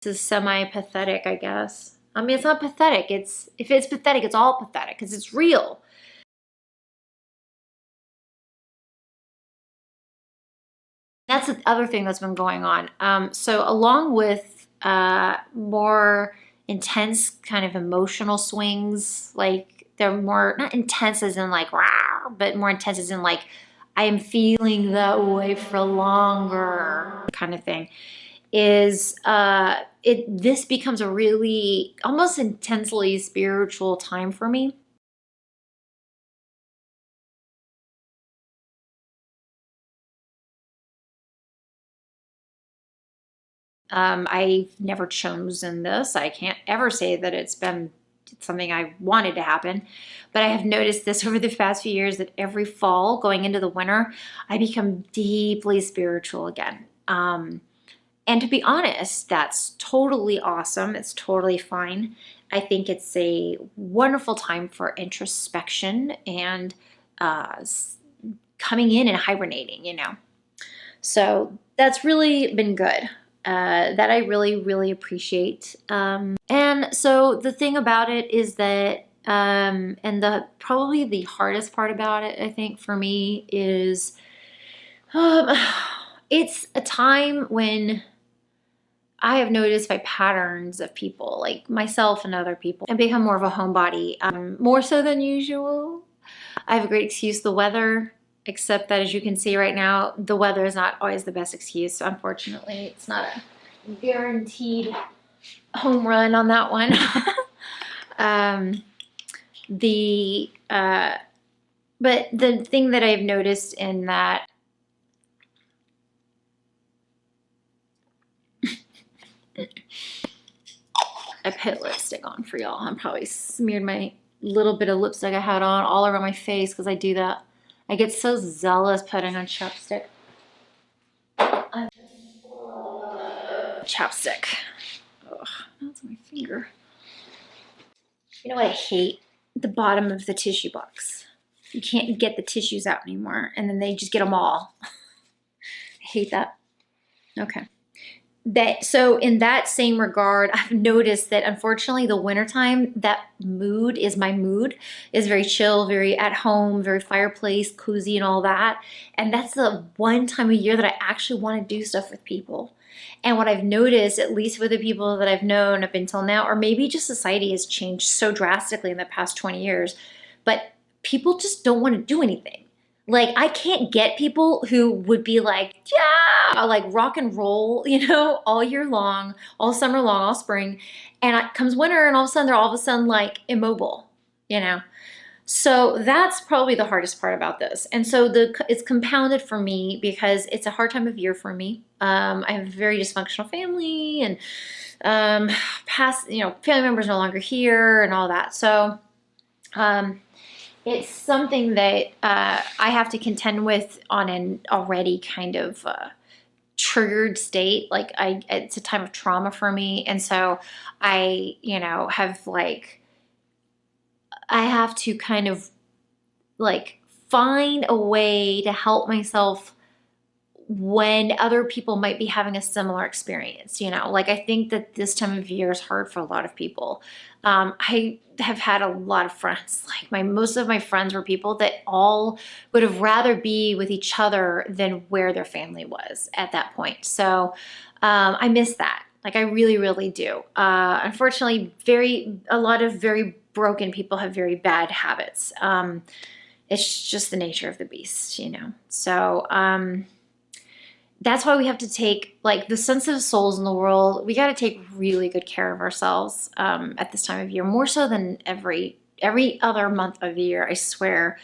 This is semi-pathetic, I guess. I mean, it's not pathetic. If it's pathetic, it's all pathetic because it's real. That's the other thing that's been going on. So along with more intense kind of emotional swings, like they're more, not intense as in like, rah, but more intense as in like, I am feeling that way for longer kind of thing, is this becomes a really almost intensely spiritual time for me. I've never chosen this. I can't ever say that it's been something I wanted to happen, but I have noticed this over the past few years that every fall going into the winter, I become deeply spiritual again. And to be honest, that's totally awesome. It's totally fine. I think it's a wonderful time for introspection and uh, coming in and hibernating, you know. So that's really been good. That I really, really appreciate. And so the thing about it is that, and the probably the hardest part about it, I think for me is, um, it's a time when I have noticed by patterns of people, like myself and other people, and become more of a homebody, more so than usual. I have a great excuse, the weather, except that as you can see right now, the weather is not always the best excuse. So unfortunately, it's not a guaranteed home run on that one. um, the but the thing that I've noticed in that I put lipstick on for y'all. I'm probably smeared my little bit of lipstick I had on all over my face because I do that. I get so zealous putting on chapstick. Chapstick. Ugh, that's my finger. You know what I hate? The bottom of the tissue box. You can't get the tissues out anymore, and then they just get them all. I hate that. Okay. So in that same regard, I've noticed that unfortunately the wintertime, that mood is my mood, is very chill, very at home, very fireplace, cozy and all that. And that's the one time of year that I actually want to do stuff with people. And what I've noticed, at least with the people that I've known up until now, or maybe just society has changed so drastically in the past 20 years, but people just don't want to do anything. Like, I can't get people who would be like, yeah, like rock and roll, you know, all year long, all summer long, all spring. And it comes winter and all of a sudden they're all of a sudden like immobile, you know? So that's probably the hardest part about this. And so it's compounded for me because it's a hard time of year for me. I have a very dysfunctional family and past, you know, family members no longer here and all that. So, it's something that I have to contend with on an already kind of triggered state. Like it's a time of trauma for me, and so I, you know, have like I have to kind of like find a way to help myself when other people might be having a similar experience, you know, like I think that this time of year is hard for a lot of people. I have had a lot of friends, like most of my friends were people that all would have rather be with each other than where their family was at that point. So I miss that. Like I really, really do. Unfortunately, a lot of very broken people have very bad habits. It's just the nature of the beast, you know. So, that's why we have to take, like, the sensitive souls in the world, we got to take really good care of ourselves at this time of year, more so than every other month of the year, I swear.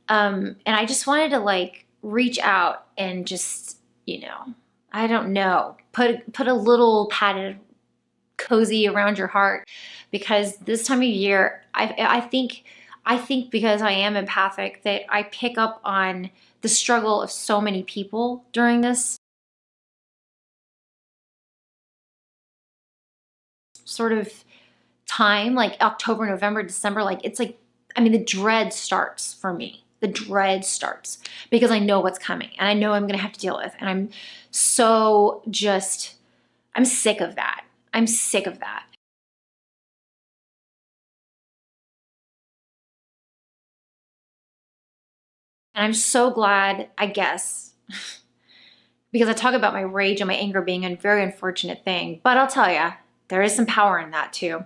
And I just wanted to like reach out and just, you know, I don't know, put a little padded cozy around your heart, because this time of year, I think because I am empathic that I pick up on the struggle of so many people during this sort of time, like October, November, December. Like it's like, I mean, the dread starts for me. The dread starts because I know what's coming and I know I'm going to have to deal with. And I'm so just, I'm sick of that. I'm sick of that. And I'm so glad, I guess, because I talk about my rage and my anger being a very unfortunate thing, but I'll tell you, there is some power in that too.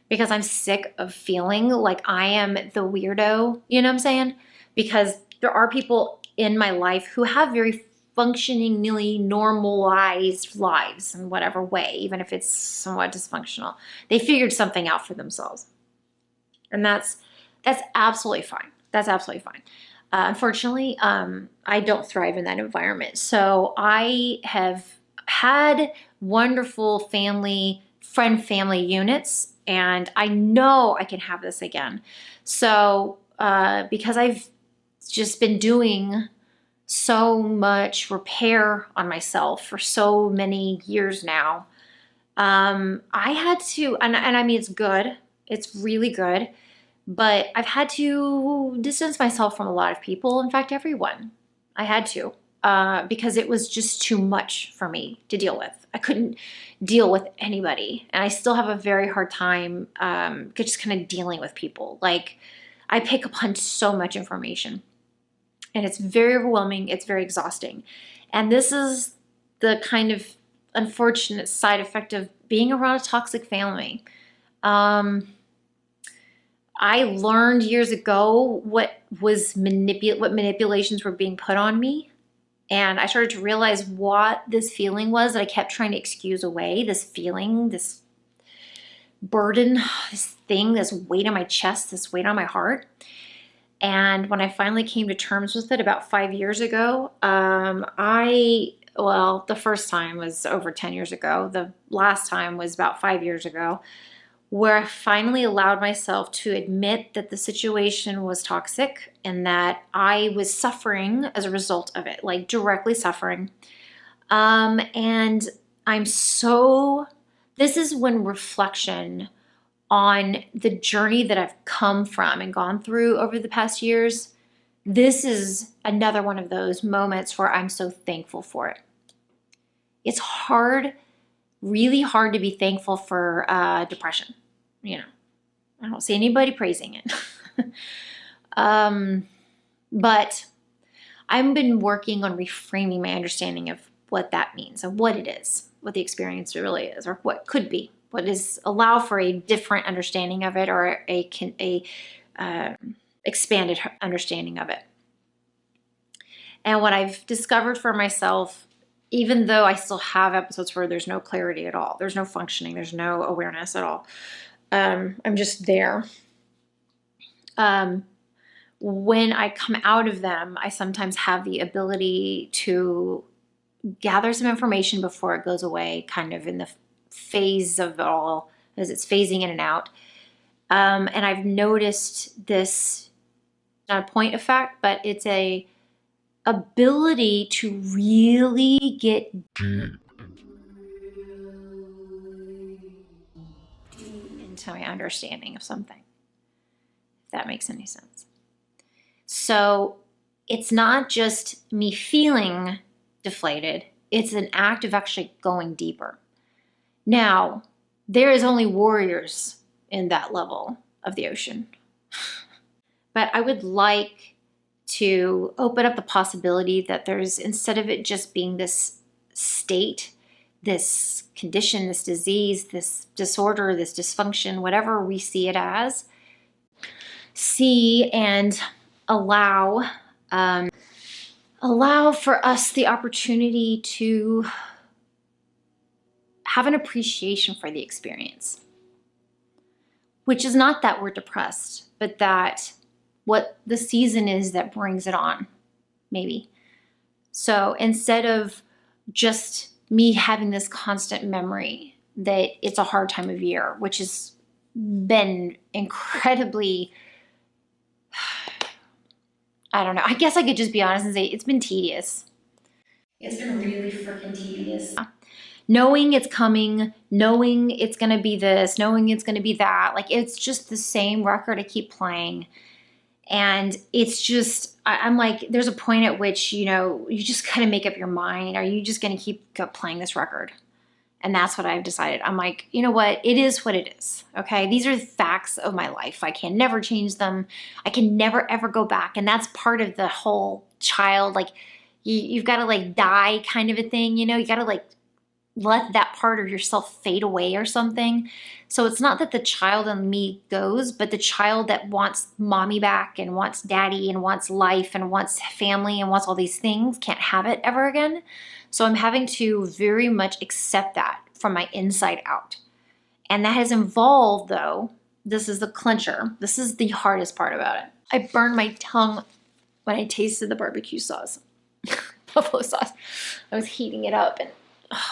Because I'm sick of feeling like I am the weirdo, you know what I'm saying? Because there are people in my life who have very functioningly normalized lives in whatever way, even if it's somewhat dysfunctional. They figured something out for themselves. And that's absolutely fine. That's absolutely fine. Unfortunately, I don't thrive in that environment. So I have had wonderful friend-family units, and I know I can have this again. So because I've just been doing so much repair on myself for so many years now, I had to, and I mean, it's good. It's really good. But I've had to distance myself from a lot of people. In fact, everyone. I had to because it was just too much for me to deal with. I couldn't deal with anybody. And I still have a very hard time just kind of dealing with people. Like, I pick up on so much information. And it's very overwhelming. It's very exhausting. And this is the kind of unfortunate side effect of being around a toxic family. I learned years ago what manipulations were being put on me. And I started to realize what this feeling was that I kept trying to excuse away. This feeling, this burden, this thing, this weight on my chest, this weight on my heart. And when I finally came to terms with it about 5 years ago, the first time was over 10 years ago. The last time was about 5 years ago, where I finally allowed myself to admit that the situation was toxic and that I was suffering as a result of it, like directly suffering. And this is when reflection on the journey that I've come from and gone through over the past years, this is another one of those moments where I'm so thankful for it. It's hard, really hard to be thankful for depression. You know, I don't see anybody praising it. But I've been working on reframing my understanding of what that means and what it is, what the experience really is, or what could be, what is allow for a different understanding of it, or a expanded understanding of it. And what I've discovered for myself, even though I still have episodes where there's no clarity at all, there's no functioning, there's no awareness at all, I'm just there. When I come out of them, I sometimes have the ability to gather some information before it goes away, kind of in the phase of it all as it's phasing in and out. And I've noticed this, not a point of fact, but it's a ability to really get deep into my understanding of something, if that makes any sense. So it's not just me feeling deflated, it's an act of actually going deeper. Now, there is only warriors in that level of the ocean. But I would like to open up the possibility that there's, instead of it just being this state, this condition, this disease, this disorder, this dysfunction, whatever we see it as, see and allow for us the opportunity to have an appreciation for the experience, which is not that we're depressed, but that what the season is that brings it on, maybe. So instead of just me having this constant memory that it's a hard time of year, which has been incredibly, I don't know, I guess I could just be honest and say it's been tedious. It's been really freaking tedious. Knowing it's coming, knowing it's going to be this, knowing it's going to be that, like it's just the same record I keep playing. And it's just, I'm like, there's a point at which, you know, you just kind of make up your mind. Are you just going to keep playing this record? And that's what I've decided. I'm like, you know what? It is what it is. Okay. These are facts of my life. I can never change them. I can never, ever go back. And that's part of the whole child, like you've got to like die kind of a thing. You know, you got to like let that part of yourself fade away or something. So it's not that the child in me goes, but the child that wants mommy back and wants daddy and wants life and wants family and wants all these things can't have it ever again. So I'm having to very much accept that from my inside out. And that has involved, though, this is the clincher. This is the hardest part about it. I burned my tongue when I tasted the barbecue sauce, buffalo sauce. I was heating it up and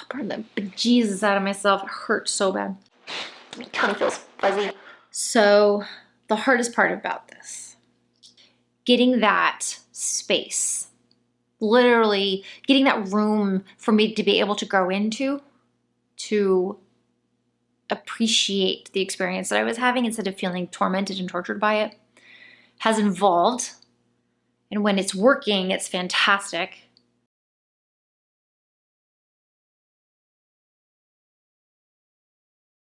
burned the bejesus out of myself. It hurt so bad. My tongue feels fuzzy. So the hardest part about this, getting that space, literally getting that room for me to be able to grow into, to appreciate the experience that I was having instead of feeling tormented and tortured by it, has involved. And when it's working, it's fantastic.